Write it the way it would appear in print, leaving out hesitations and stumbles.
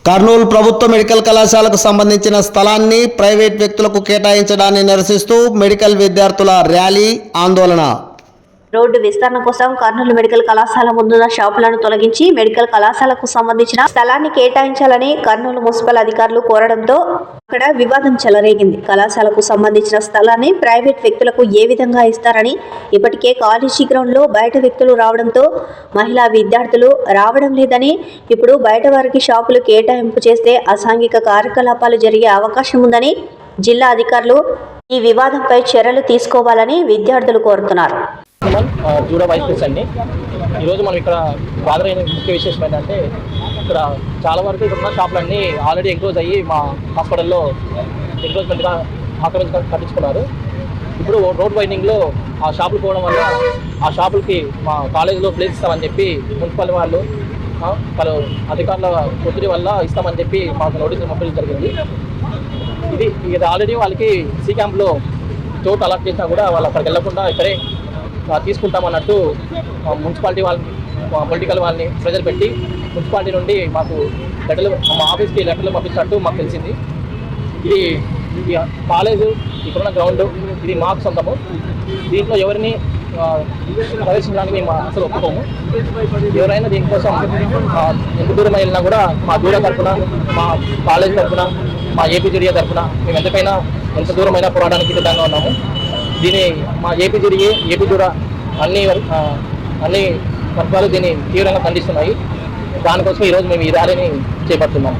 కర్నూలు ప్రభుత్వ మెడికల్ కళాశాలకు సంబంధించిన స్థలాన్ని ప్రైవేట్ వ్యక్తులకు కేటాయించడాన్ని నిరసిస్తూ మెడికల్ విద్యార్థుల ర్యాలీ ఆందోళన. రోడ్డు విస్తరణ కోసం కర్నూలు మెడికల్ కళాశాల ముందున్న షాపులను తొలగించి మెడికల్ కళాశాలకు సంబంధించిన స్థలాన్ని కేటాయించాలని కర్నూలు మున్సిపల్ అధికారులు కోరడంతో అక్కడ వివాదం చెలరేగింది. కళాశాలకు సంబంధించిన స్థలాన్ని ప్రైవేట్ వ్యక్తులకు ఏ విధంగా ఇస్తారని, ఇప్పటికే కాలేజీ గ్రౌండ్లో బయట వ్యక్తులు రావడంతో మహిళా విద్యార్థులు రావడం లేదని, ఇప్పుడు బయట వారికి షాపులు కేటాయింపు చేస్తే అసాంఘిక కార్యకలాపాలు జరిగే అవకాశం ఉందని జిల్లా అధికారులు ఈ వివాదంపై చర్యలు తీసుకోవాలని విద్యార్థులు కోరుతున్నారు. జూడా వైస్ ప్రెసిడెంట్ని. ఈరోజు మనం ఇక్కడ బాధరైన ముఖ్య విశేషం ఏంటంటే, ఇక్కడ చాలా వరకు ఇక్కడ ఉన్న షాపులన్నీ ఆల్రెడీ ఎంక్లోజ్ అయ్యి మా హాస్పిటల్లో ఎంక్లోజ్మెంట్గా కట్టించుకున్నారు. ఇప్పుడు రోడ్ వైండింగ్లో ఆ షాపులు పోవడం వల్ల ఆ షాపులకి మా కాలేజీలో ప్లేస్ ఇస్తామని చెప్పి మున్సిపల్ వాళ్ళు పలు అధికారుల ఒత్తిడి వల్ల ఇస్తామని చెప్పి మాకు నోటీసులు పంపించడం జరిగింది. ఇది ఆల్రెడీ వాళ్ళకి సి క్యాంప్లో చోటు అలాట్ చేసినా కూడా వాళ్ళు అక్కడికి వెళ్లకుండా ఇక్కడే తీసుకుంటామన్నట్టు మున్సిపాలిటీ వాళ్ళని, పొలిటికల్ వాళ్ళని ప్రెజర్ పెట్టి మున్సిపాలిటీ నుండి మాకు లెటర్లు, మా ఆఫీస్కి లెటర్లు పంపించినట్టు మాకు తెలిసింది. ఇది కాలేజు, ఇక్కడున్న గ్రౌండ్ ఇది మాకు సొంతము. దీంట్లో ఎవరిని ప్రవేశించడానికి మేము అసలు ఒప్పుకోము. ఎవరైనా దీనికోసం ఎంత దూరం వెళ్ళినా కూడా మా దూర తరఫున, మా కాలేజ్ తరఫున, మా ఏపీజీడీఏ తరఫున మేము ఎంత దూరమైనా పోరాటానికి సిద్ధంగా ఉన్నాము. దీన్ని మా ఏపీజీడీఏ, ఏపీ దూర అన్ని వర్గాలు దీన్ని తీవ్రంగా ఖండిస్తున్నాయి. దానికోసం ఈరోజు మేము ఈ ర్యాలీని చేపడుతున్నాము.